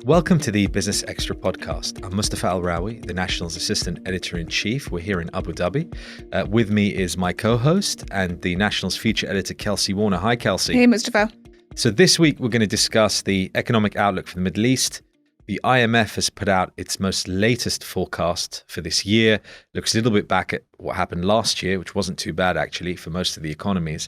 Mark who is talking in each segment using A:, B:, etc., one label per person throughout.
A: Welcome to the Business Extra podcast. I'm Mustafa Al-Rawi, the National's Assistant Editor-in-Chief. We're here in Abu Dhabi. With me is my co-host and the National's Feature Editor, Kelsey Warner. Hi, Kelsey.
B: Hey, Mustafa.
A: So this week, we're going to discuss the economic outlook for the Middle East. The IMF has put out its most latest forecast for this year. Looks a little bit back at what happened last year, which wasn't too bad, actually, for most of the economies.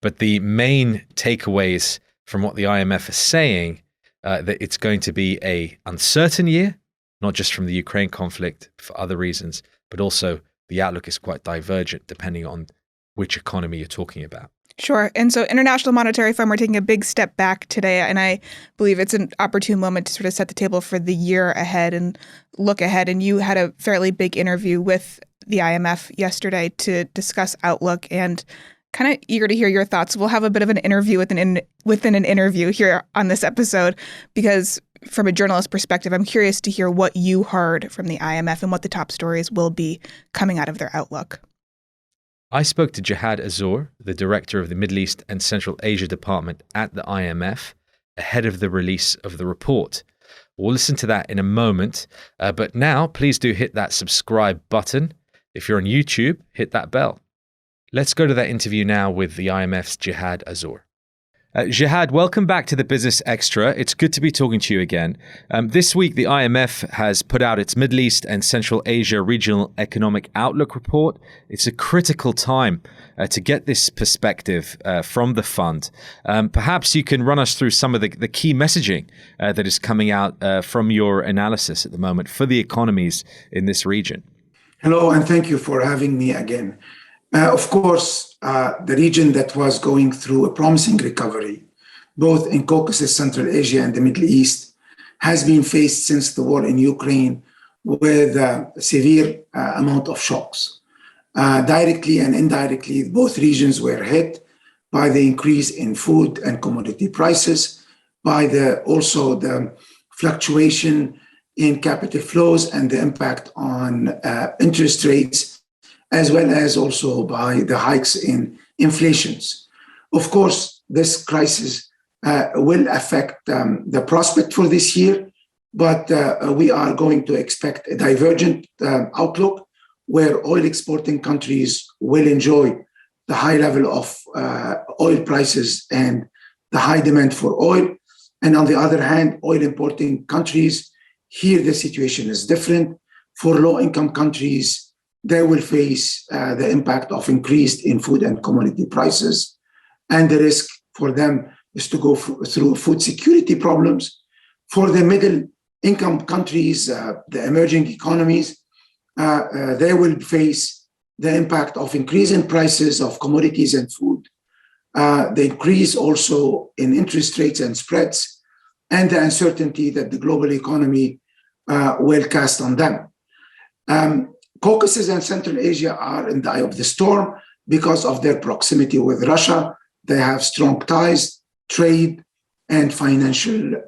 A: But the main takeaways from what the IMF is saying that it's going to be a uncertain year, not just from the Ukraine conflict, for other reasons, but also the outlook is quite divergent depending on which economy you're talking about.
B: Sure. And so International Monetary Fund, we're taking a big step back today, and I believe it's an opportune moment to sort of set the table for the year ahead and look ahead. And you had a fairly big interview with the IMF yesterday to discuss outlook, and kind of eager to hear your thoughts. We'll have a bit of an interview within an interview here on this episode, because from a journalist perspective, I'm curious to hear what you heard from the IMF and what the top stories will be coming out of their outlook.
A: I spoke to Jihad Azour, the director of the Middle East and Central Asia Department at the IMF, ahead of the release of the report. We'll listen to that in a moment, but now please do hit that subscribe button. If you're on YouTube, hit that bell. Let's go to that interview now with the IMF's Jihad Azour. Jihad, welcome back to the Business Extra. It's good to be talking to you again. This week, the IMF has put out its Middle East and Central Asia Regional Economic Outlook Report. It's a critical time to get this perspective from the fund. Perhaps you can run us through some of the key messaging that is coming out from your analysis at the moment for the economies in this region.
C: Hello, and thank you for having me again. Of course, the region that was going through a promising recovery, both in Caucasus, Central Asia, and the Middle East, has been faced since the war in Ukraine with a severe amount of shocks. Directly and indirectly, both regions were hit by the increase in food and commodity prices, by also the fluctuation in capital flows and the impact on interest rates, as well as also by the hikes in inflations. Of course, this crisis will affect the prospect for this year, but we are going to expect a divergent outlook where oil exporting countries will enjoy the high level of oil prices and the high demand for oil. And on the other hand, oil importing countries, here the situation is different. For low-income countries, they will face the impact of increased in food and commodity prices. And the risk for them is to go through food security problems. For the middle income countries, the emerging economies, they will face the impact of increase in prices of commodities and food, the increase also in interest rates and spreads, and the uncertainty that the global economy will cast on them. Caucasus and Central Asia are in the eye of the storm because of their proximity with Russia. They have strong ties, trade, and financial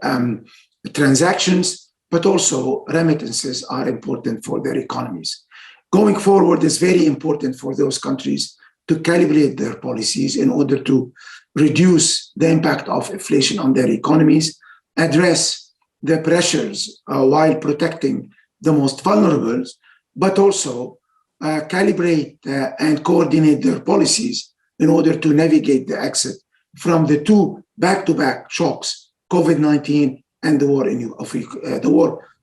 C: transactions, but also remittances are important for their economies. Going forward, it's very important for those countries to calibrate their policies in order to reduce the impact of inflation on their economies, address the pressures while protecting the most vulnerable, but also calibrate and coordinate their policies in order to navigate the exit from the two back-to-back shocks, COVID-19 and the war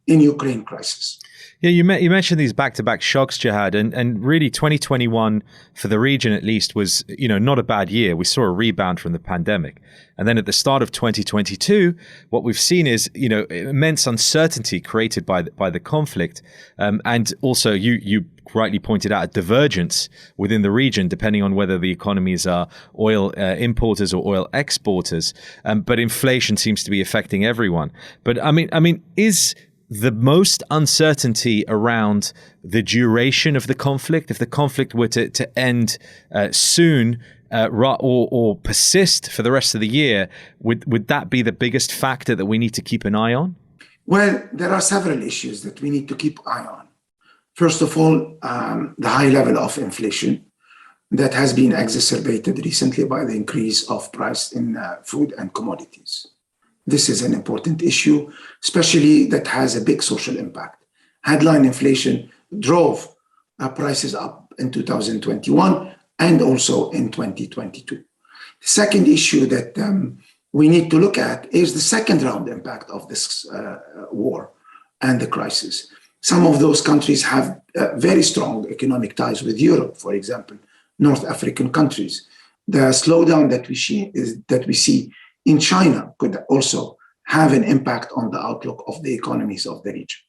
C: in Ukraine crisis.
A: Yeah, you mentioned these back-to-back shocks, Jihad, and really 2021 for the region at least was, not a bad year. We saw a rebound from the pandemic. And then at the start of 2022, what we've seen is, immense uncertainty created by the conflict. And also you rightly pointed out a divergence within the region, depending on whether the economies are oil importers or oil exporters. But inflation seems to be affecting everyone. But I mean, is the most uncertainty around the duration of the conflict, if the conflict were to end soon or persist for the rest of the year, would that be the biggest factor that we need to keep an eye on?
C: Well, there are several issues that we need to keep an eye on. First of all, the high level of inflation that has been exacerbated recently by the increase of price in food and commodities. This is an important issue, especially that has a big social impact. Headline inflation drove prices up in 2021 and also in 2022. The second issue that we need to look at is the second round impact of this war and the crisis. Some of those countries have very strong economic ties with Europe, for example, North African countries. The slowdown that we see in China could also have an impact on the outlook of the economies of the region.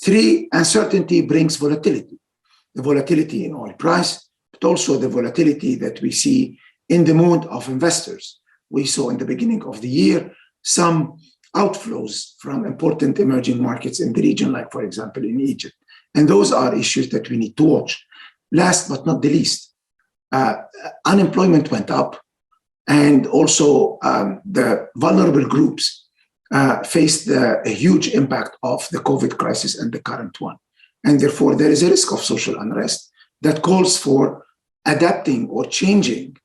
C: Three, uncertainty brings volatility. The volatility in oil price, but also the volatility that we see in the mood of investors. We saw in the beginning of the year some outflows from important emerging markets in the region, like, for example, in Egypt. And those are issues that we need to watch. Last but not the least, unemployment went up, and also the vulnerable groups faced a huge impact of the COVID crisis and the current one. And therefore, there is a risk of social unrest that calls for adapting or changing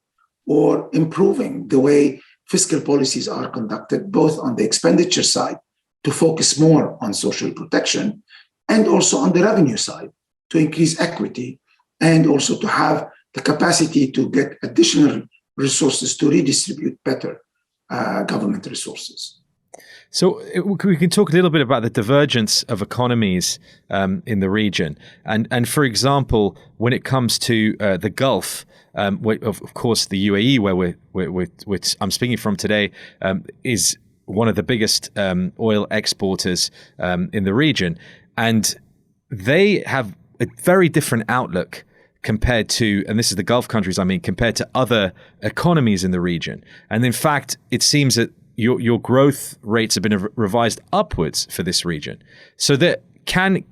C: or improving the way fiscal policies are conducted, both on the expenditure side to focus more on social protection, and also on the revenue side to increase equity, and also to have the capacity to get additional resources to redistribute better government resources.
A: So we can talk a little bit about the divergence of economies in the region. And for example, when it comes to the Gulf, of course, the UAE, where I'm speaking from today, is one of the biggest oil exporters in the region. And they have a very different outlook compared to, and this is the Gulf countries, compared to other economies in the region. And in fact, it seems that your growth rates have been revised upwards for this region. So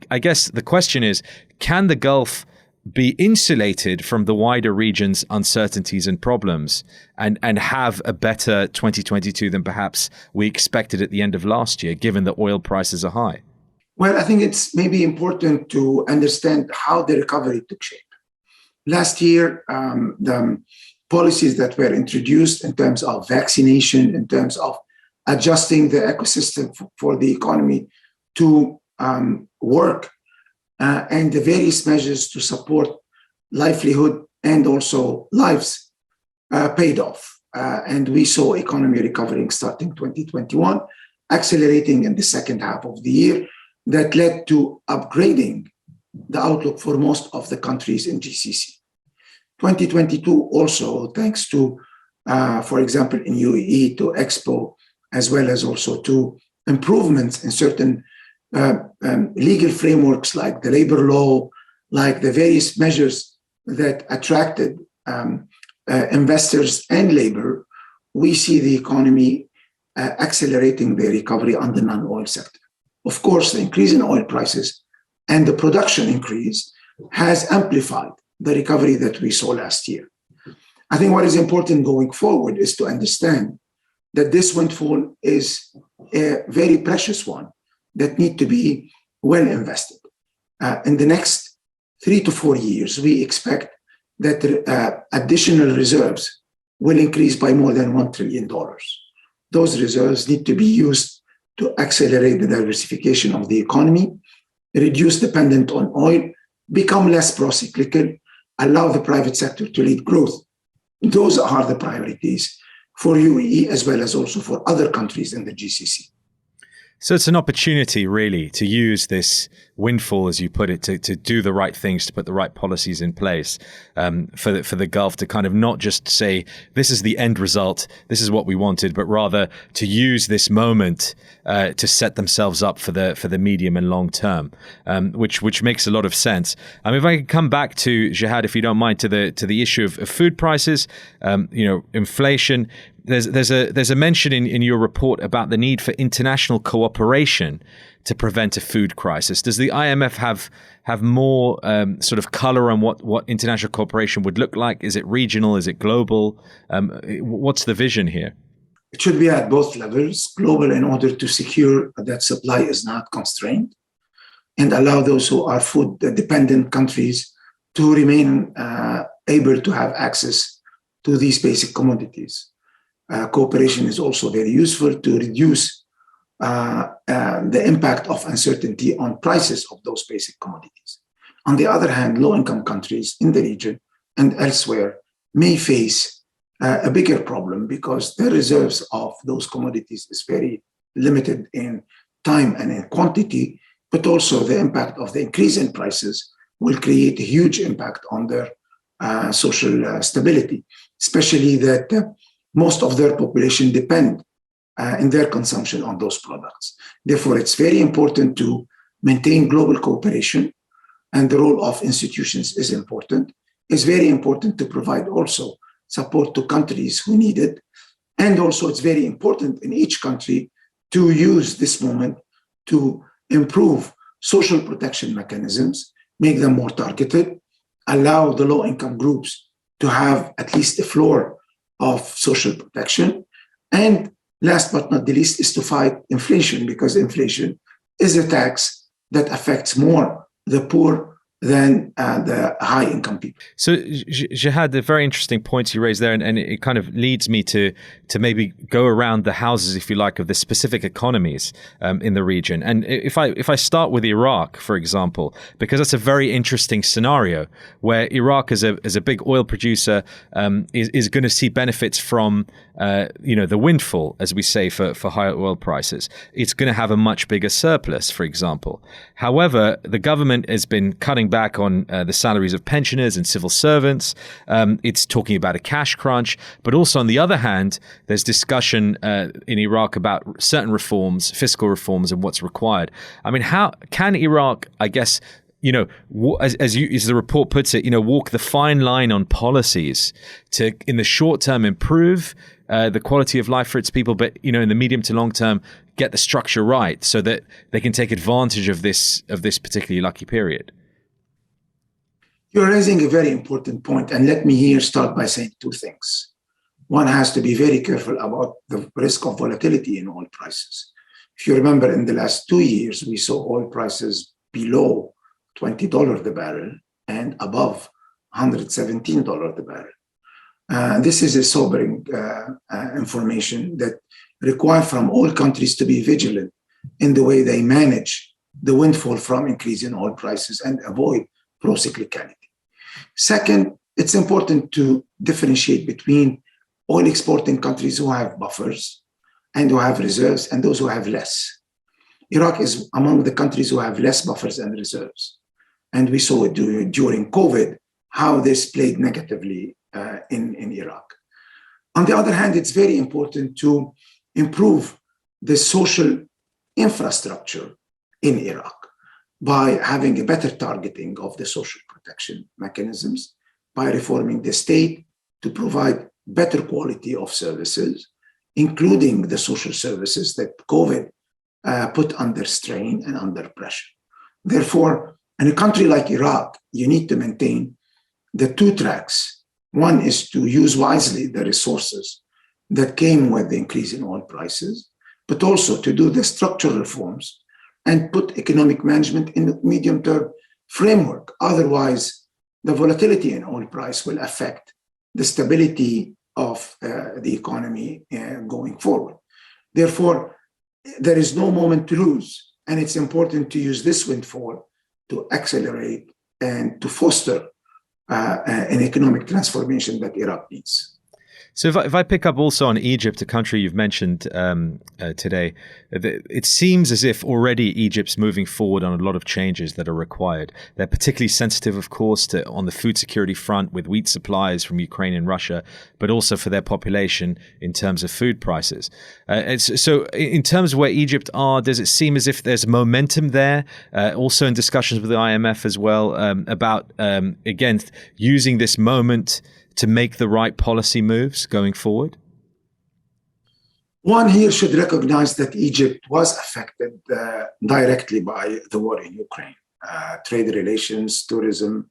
A: I guess the question is, can the Gulf be insulated from the wider region's uncertainties and problems and have a better 2022 than perhaps we expected at the end of last year, given that oil prices are high?
C: Well, I think it's maybe important to understand how the recovery took shape. Last year, the policies that were introduced in terms of vaccination, in terms of adjusting the ecosystem for the economy to work, and the various measures to support livelihood and also lives paid off. And we saw economy recovering starting 2021, accelerating in the second half of the year, that led to upgrading the outlook for most of the countries in GCC. 2022 also, thanks to, for example, in UAE, to Expo, as well as also to improvements in certain legal frameworks like the labor law, like the various measures that attracted investors and labor, we see the economy accelerating the recovery on the non-oil sector. Of course, the increase in oil prices and the production increase has amplified the recovery that we saw last year. I think what is important going forward is to understand that this windfall is a very precious one that need to be well invested. In the next 3 to 4 years, we expect that additional reserves will increase by more than $1 trillion. Those reserves need to be used to accelerate the diversification of the economy, reduce dependence on oil, become less pro-cyclical, allow the private sector to lead growth. Those are the priorities for UAE as well as also for other countries in the GCC.
A: So it's an opportunity, really, to use this windfall, as you put it, to do the right things, to put the right policies in place for the Gulf, to kind of not just say, this is the end result, this is what we wanted, but rather to use this moment to set themselves up for the medium and long term, which makes a lot of sense. If I could come back to, Jihad, if you don't mind, to the issue of food prices, inflation. There's a mention in your report about the need for international cooperation to prevent a food crisis. Does the IMF have more sort of color on what international cooperation would look like? Is it regional? Is it global? What's the vision here?
C: It should be at both levels, global in order to secure that supply is not constrained and allow those who are food-dependent countries to remain able to have access to these basic commodities. Cooperation is also very useful to reduce the impact of uncertainty on prices of those basic commodities. On the other hand, low-income countries in the region and elsewhere may face a bigger problem because the reserves of those commodities is very limited in time and in quantity, but also the impact of the increase in prices will create a huge impact on their social stability, especially that most of their population depend in their consumption on those products. Therefore, it's very important to maintain global cooperation, and the role of institutions is important. It's very important to provide also support to countries who need it. And also it's very important in each country to use this moment to improve social protection mechanisms, make them more targeted, allow the low-income groups to have at least a floor of social protection. And last but not the least is to fight inflation, because inflation is a tax that affects more the poor than the high-income people.
A: So, Jihad, the very interesting points you raised there, and it kind of leads me to maybe go around the houses, if you like, of the specific economies in the region. And if I start with Iraq, for example, because that's a very interesting scenario where Iraq, as a big oil producer, is going to see benefits from the windfall, as we say, for higher oil prices. It's going to have a much bigger surplus, for example. However, the government has been cutting back on the salaries of pensioners and civil servants. It's talking about a cash crunch. But also, on the other hand, there's discussion in Iraq about certain reforms, fiscal reforms, and what's required. I mean, how can Iraq, I guess, as the report puts it, walk the fine line on policies to, in the short term, improve the quality of life for its people, but in the medium to long term, get the structure right so that they can take advantage of this particularly lucky period?
C: You're raising a very important point, and let me here start by saying two things. One has to be very careful about the risk of volatility in oil prices. If you remember, in the last 2 years, we saw oil prices below $20 the barrel and above $117 the barrel. This is a sobering information that requires from all countries to be vigilant in the way they manage the windfall from increasing oil prices and avoid pro-cyclicality. Second, it's important to differentiate between oil exporting countries who have buffers and who have reserves and those who have less. Iraq is among the countries who have less buffers and reserves. And we saw it during COVID, how this played negatively in Iraq. On the other hand, it's very important to improve the social infrastructure in Iraq by having a better targeting of the social protection mechanisms, by reforming the state to provide better quality of services, including the social services that COVID put under strain and under pressure. Therefore, in a country like Iraq, you need to maintain the two tracks. One is to use wisely the resources that came with the increase in oil prices, but also to do the structural reforms and put economic management in the medium-term framework. Otherwise, the volatility in oil price will affect the stability of the economy going forward. Therefore, there is no moment to lose, and it's important to use this windfall to accelerate and to foster an economic transformation that Iraq needs.
A: So if I pick up also on Egypt, a country you've mentioned today, it seems as if already Egypt's moving forward on a lot of changes that are required. They're particularly sensitive, of course, on the food security front with wheat supplies from Ukraine and Russia, but also for their population in terms of food prices. So in terms of where Egypt are, does it seem as if there's momentum there? Also in discussions with the IMF as well about, again, using this moment to make the right policy moves going forward?
C: One here should recognize that Egypt was affected directly by the war in Ukraine. Trade relations, tourism,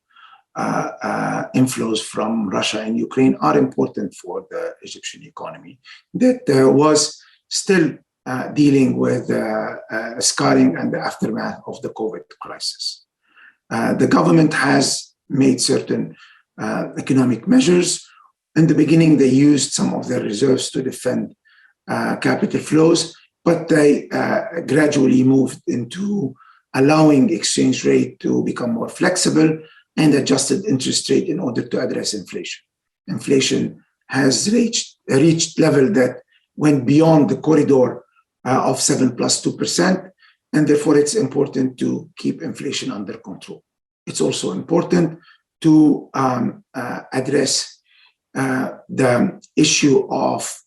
C: inflows from Russia and Ukraine are important for the Egyptian economy that was still dealing with scarring and the aftermath of the COVID crisis. The government has made certain economic measures. In the beginning, they used some of their reserves to defend capital flows. but they gradually moved into allowing exchange rate to become more flexible and adjusted interest rate in order to address inflation. Inflation has reached level that went beyond the corridor of 7+2%, and therefore it's important to keep inflation under control. It's also important to address the issue of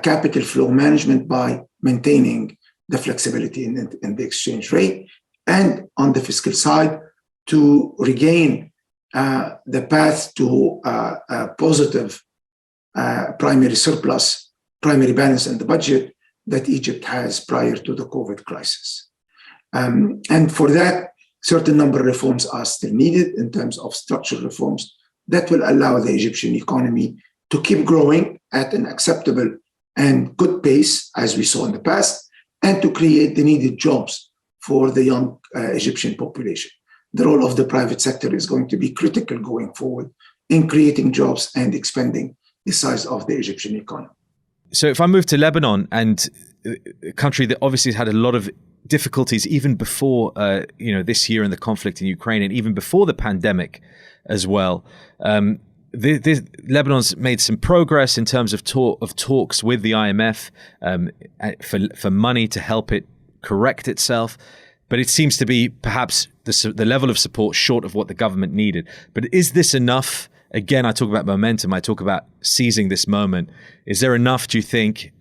C: capital flow management by maintaining the flexibility in the exchange rate, and on the fiscal side to regain the path to a positive primary surplus, primary balance in the budget that Egypt has prior to the COVID crisis. And for that, certain number of reforms are still needed in terms of structural reforms that will allow the Egyptian economy to keep growing at an acceptable and good pace, as we saw in the past, and to create the needed jobs for the young Egyptian population. The role of the private sector is going to be critical going forward in creating jobs and expanding the size of the Egyptian economy.
A: So if I move to Lebanon, and a country that obviously has had a lot of difficulties even before this year in the conflict in Ukraine, and even before the pandemic as well, Lebanon's made some progress in terms of talks with the IMF for money to help it correct itself. But it seems to be perhaps the level of support short of what the government needed. But is this enough? Again, I talk about momentum. I talk about seizing this moment. Is there enough, do you think,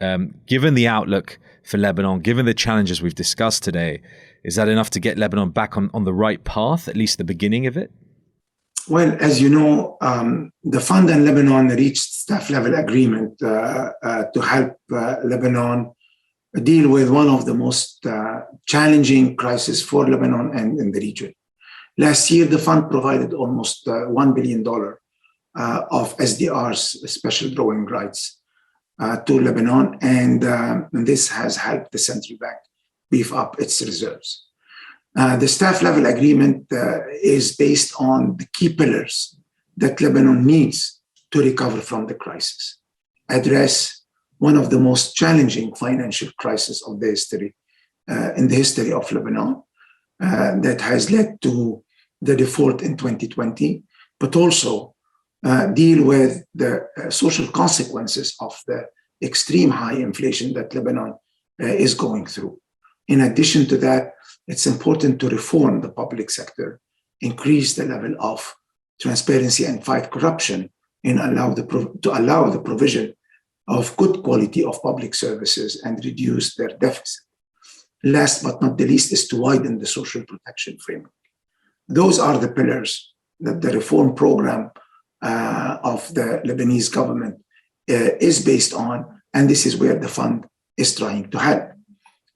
A: given the outlook for Lebanon, given the challenges we've discussed today, is that enough to get Lebanon back on the right path, at least the beginning of it?
C: Well, as you know, the fund and Lebanon reached staff-level agreement to help Lebanon deal with one of the most challenging crises for Lebanon and in the region. Last year, the fund provided almost $1 billion of SDRs, special drawing rights, to Lebanon, and this has helped the central bank beef up its reserves. The staff-level agreement is based on the key pillars that Lebanon needs to recover from the crisis, address one of the most challenging financial crises of the history, in the history of Lebanon, that has led to the default in 2020, but also deal with the social consequences of the extreme high inflation that Lebanon is going through. In addition to that, it's important to reform the public sector, increase the level of transparency and fight corruption, and allow the provision of good quality of public services and reduce their deficit. Last but not the least is to widen the social protection framework. Those are the pillars that the reform program of the Lebanese government is based on, and this is where the fund is trying to help.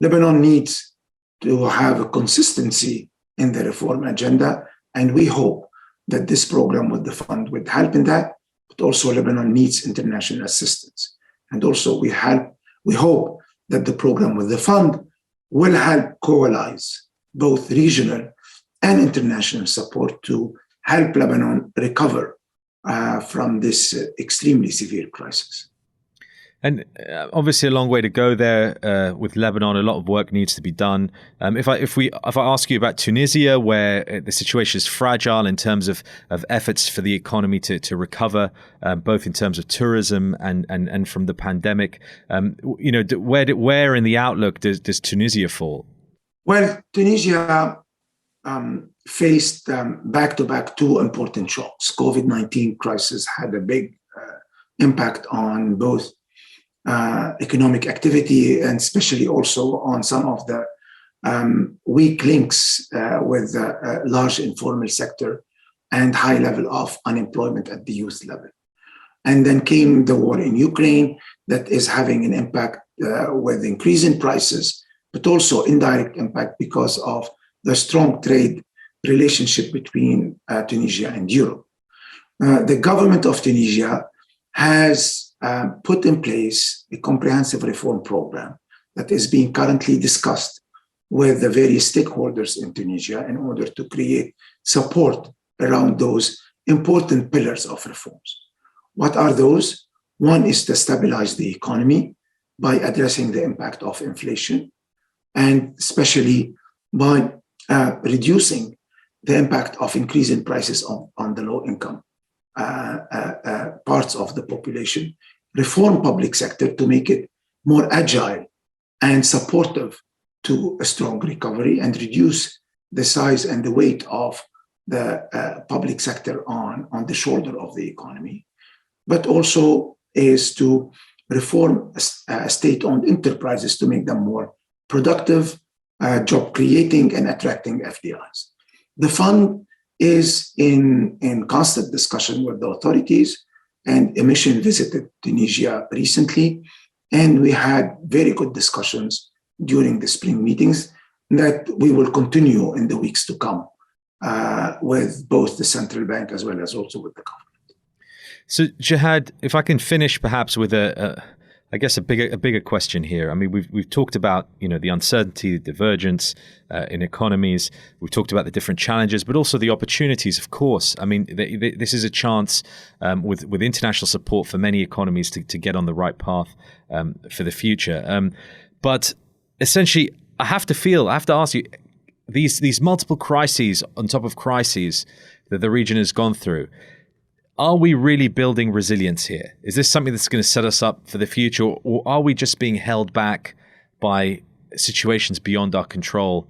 C: Lebanon needs to have a consistency in the reform agenda, and we hope that this program with the fund would help in that, but also Lebanon needs international assistance. And also we hope that the program with the fund will help coalesce both regional and international support to help Lebanon recover from this extremely severe crisis.
A: And obviously a long way to go there with Lebanon. A lot of work needs to be done. If I ask you about Tunisia, where the situation is fragile in terms of efforts for the economy to recover, both in terms of tourism and from the pandemic, where in the outlook does Tunisia fall?
C: Well, Tunisia faced back-to-back two important shocks. COVID-19 crisis had a big impact on both economic activity, and especially also on some of the weak links with the large informal sector and high level of unemployment at the youth level. And then came the war in Ukraine that is having an impact with increase in prices, but also indirect impact because of the strong trade relationship between Tunisia and Europe. The government of Tunisia has put in place a comprehensive reform program that is being currently discussed with the various stakeholders in Tunisia in order to create support around those important pillars of reforms. What are those? One is to stabilize the economy. by addressing the impact of inflation, and especially by reducing the impact of increasing prices on the low-income parts of the population, reform public sector to make it more agile and supportive to a strong recovery, and reduce the size and the weight of the public sector on the shoulder of the economy, but also is to reform state-owned enterprises to make them more productive, job creating, and attracting FDIs. The fund is in constant discussion with the authorities, and a mission visited Tunisia recently, and we had very good discussions during the spring meetings that we will continue in the weeks to come with both the central bank as well as also with the government.
A: So, Jihad, if I can finish perhaps with a bigger question here. I mean, we've talked about, the uncertainty, the divergence in economies. We've talked about the different challenges, but also the opportunities, of course. I mean, this is a chance with international support for many economies to get on the right path for the future. But essentially, I have to ask you, these multiple crises on top of crises that the region has gone through, are we really building resilience here? Is this something that's going to set us up for the future, or are we just being held back by situations beyond our control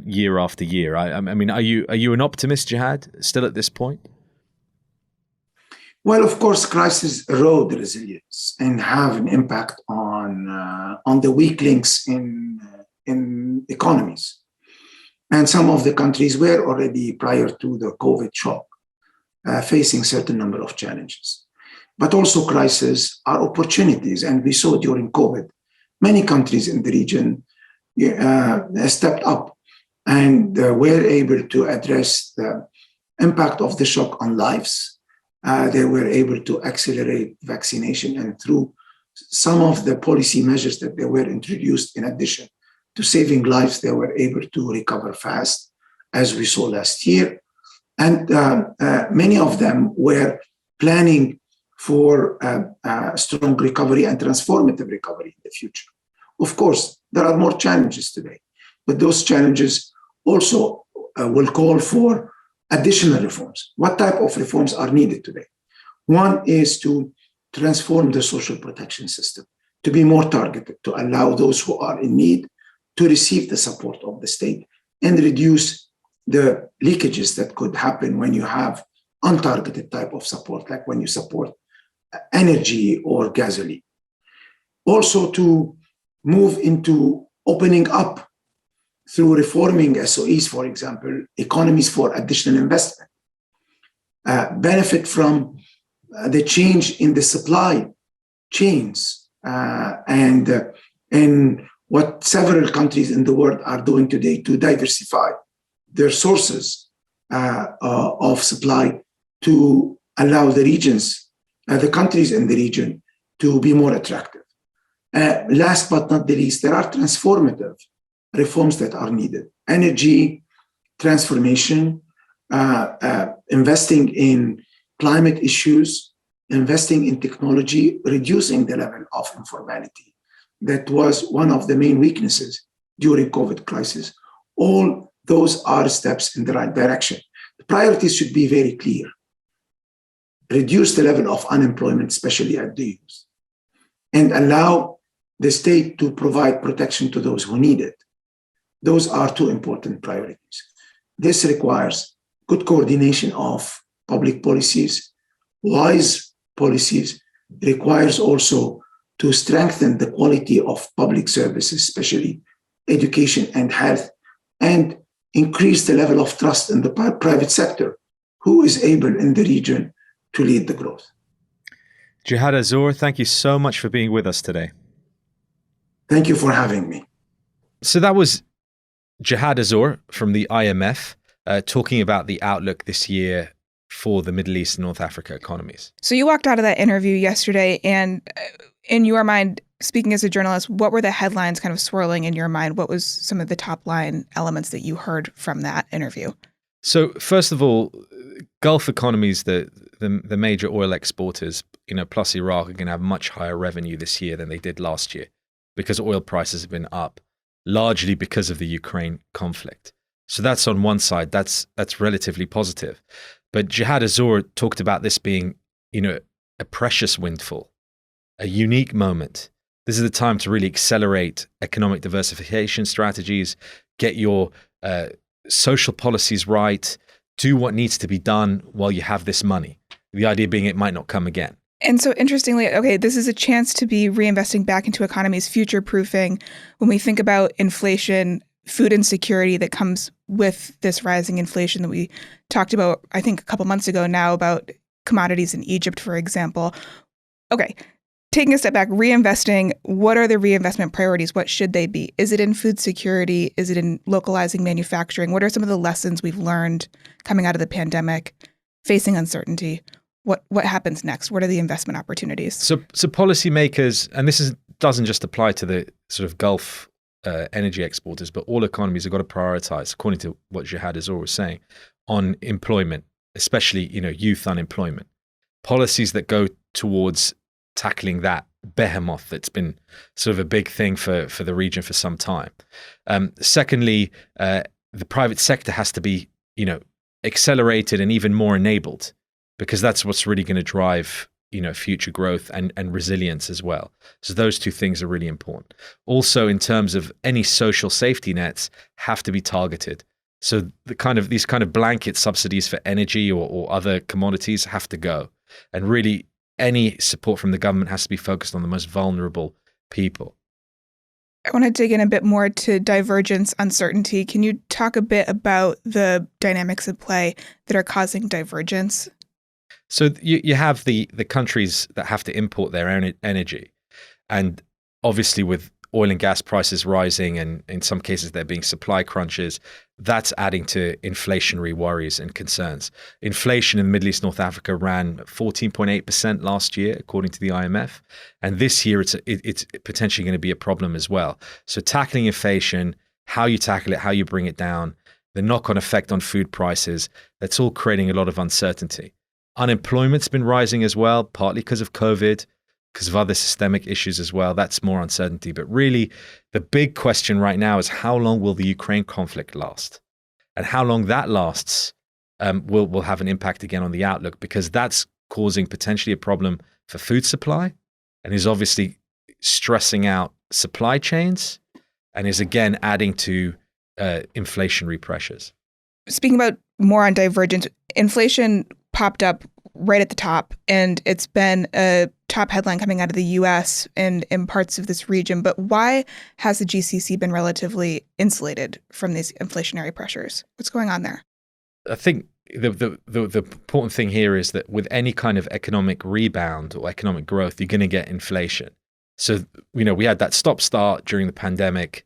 A: year after year? I mean, are you an optimist, Jihad, still at this point?
C: Well, of course, crises erode resilience and have an impact on the weak links in economies. And some of the countries were already, prior to the COVID shock, facing certain number of challenges. But also crises are opportunities. And we saw during COVID, many countries in the region stepped up and were able to address the impact of the shock on lives. They were able to accelerate vaccination, and through some of the policy measures that they were introduced, in addition to saving lives, they were able to recover fast, as we saw last year. And many of them were planning for strong recovery and transformative recovery in the future. Of course, there are more challenges today, but those challenges also will call for additional reforms. What type of reforms are needed today? One is to transform the social protection system, to be more targeted, to allow those who are in need to receive the support of the state, and reduce the leakages that could happen when you have untargeted type of support, like when you support energy or gasoline. Also, to move into opening up through reforming SOEs, for example, economies for additional investment, benefit from the change in the supply chains and what several countries in the world are doing today to diversify their sources of supply to allow the regions, the countries in the region, to be more attractive. Last but not the least, there are transformative reforms that are needed. Energy transformation, investing in climate issues, investing in technology, reducing the level of informality. That was one of the main weaknesses during COVID crisis. All those are steps in the right direction. The priorities should be very clear. Reduce the level of unemployment, especially at the youth, and allow the state to provide protection to those who need it. Those are two important priorities. This requires good coordination of public policies, wise policies. It requires also to strengthen the quality of public services, especially education and health, and increase the level of trust in the private sector, who is able in the region to lead the growth.
A: Jihad Azour, thank you so much for being with us today.
C: Thank you for having me.
A: So that was Jihad Azour from the IMF talking about the outlook this year for the Middle East and North Africa economies.
B: So you walked out of that interview yesterday, and in your mind, speaking as a journalist, what were the headlines kind of swirling in your mind? What was some of the top line elements that you heard from that interview?
A: So first of all, Gulf economies, the major oil exporters, plus Iraq, are going to have much higher revenue this year than they did last year. because oil prices have been up, largely because of the Ukraine conflict. So that's on one side. That's relatively positive. But Jihad Azour talked about this being, a precious windfall, a unique moment. This is the time to really accelerate economic diversification strategies, get your social policies right, do what needs to be done while you have this money. The idea being it might not come again.
B: And so interestingly, okay, this is a chance to be reinvesting back into economies, future-proofing. When we think about inflation, food insecurity that comes with this rising inflation that we talked about, I think a couple months ago now, about commodities in Egypt, for example. Okay, taking a step back, reinvesting, what are the reinvestment priorities? What should they be? Is it in food security? Is it in localizing manufacturing? What are some of the lessons we've learned coming out of the pandemic, facing uncertainty? What happens next? What are the investment opportunities?
A: So policymakers, and this doesn't just apply to the sort of Gulf energy exporters, but all economies have got to prioritize, according to what Jihad Azour was saying, on employment, especially youth unemployment. Policies that go towards tackling that behemoth that's been sort of a big thing for the region for some time. Secondly, the private sector has to be accelerated and even more enabled, because that's what's really going to drive future growth and resilience as well. So those two things are really important. Also, in terms of any social safety nets, have to be targeted. So these kind of blanket subsidies for energy or other commodities have to go. And really, any support from the government has to be focused on the most vulnerable people.
B: I want to dig in a bit more to divergence, uncertainty. Can you talk a bit about the dynamics at play that are causing divergence?
A: So you have the countries that have to import their own energy. And obviously with oil and gas prices rising, and in some cases there being supply crunches, that's adding to inflationary worries and concerns. Inflation in the Middle East, North Africa ran 14.8% last year, according to the IMF. And this year it's potentially going to be a problem as well. So tackling inflation, how you tackle it, how you bring it down, the knock-on effect on food prices, that's all creating a lot of uncertainty. Unemployment's been rising as well, partly because of COVID, because of other systemic issues as well. That's more uncertainty. But really, the big question right now is how long will the Ukraine conflict last? And how long that lasts will have an impact again on the outlook, because that's causing potentially a problem for food supply and is obviously stressing out supply chains and is again adding to inflationary pressures.
B: Speaking about more on divergence, inflation popped up right at the top, and it's been a top headline coming out of the U.S. and in parts of this region. But why has the GCC been relatively insulated from these inflationary pressures? What's going on there?
A: I think the important thing here is that with any kind of economic rebound or economic growth, you're going to get inflation. So, we had that stop-start during the pandemic.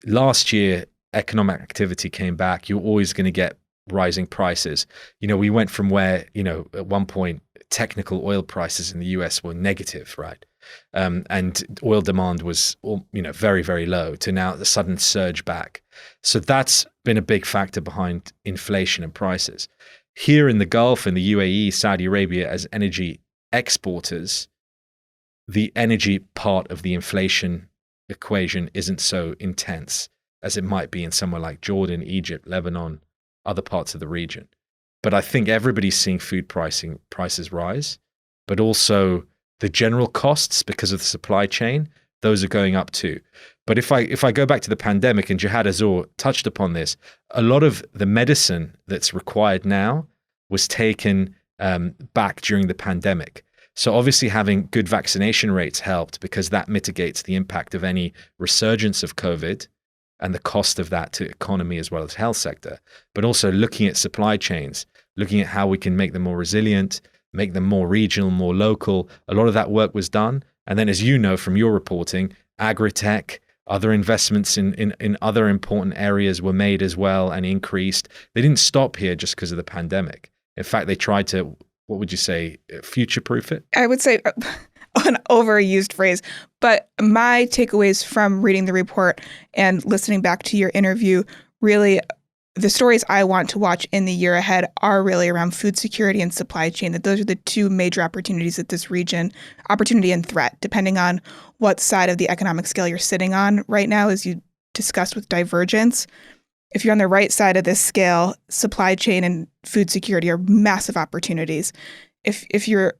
A: Last year, economic activity came back. You're always going to get rising prices. We went from where, at one point, technical oil prices in the US were negative, right? And oil demand was, very, very low, to now the sudden surge back. So that's been a big factor behind inflation and prices. Here in the Gulf, in the UAE, Saudi Arabia, as energy exporters, the energy part of the inflation equation isn't so intense as it might be in somewhere like Jordan, Egypt, Lebanon, other parts of the region. But I think everybody's seeing food prices rise, but also the general costs because of the supply chain, those are going up too. But if I go back to the pandemic, and Jihad Azour touched upon this, a lot of the medicine that's required now was taken back during the pandemic. So obviously having good vaccination rates helped, because that mitigates the impact of any resurgence of COVID and the cost of that to economy as well as health sector. But also looking at supply chains, looking at how we can make them more resilient, make them more regional, more local. A lot of that work was done. And then, as you know from your reporting, agri-tech, other investments in other important areas were made as well and increased. They didn't stop here just because of the pandemic. In fact, they tried to, what would you say, future-proof it?
B: I would say an overused phrase. But my takeaways from reading the report and listening back to your interview really the stories I want to watch in the year ahead are really around food security and supply chain, that those are the two major opportunities that this region, opportunity and threat, depending on what side of the economic scale you're sitting on right now, as you discussed with divergence. If you're on the right side of this scale, supply chain and food security are massive opportunities. If you're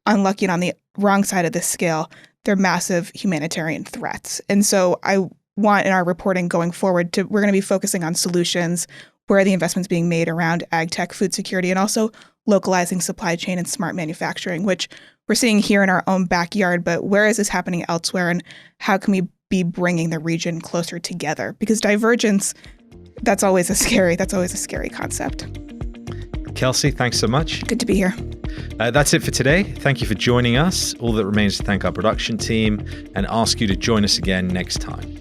B: unlucky and on the wrong side of this scale, they're massive humanitarian threats. And so I want in our reporting going forward we're going to be focusing on solutions, where are the investments being made around ag tech, food security, and also localizing supply chain and smart manufacturing, which we're seeing here in our own backyard, but where is this happening elsewhere, and how can we be bringing the region closer together? Because divergence, that's always a scary concept.
A: Kelsey, thanks so much.
B: Good to be here.
A: That's it for today. Thank you for joining us. All that remains to thank our production team and ask you to join us again next time.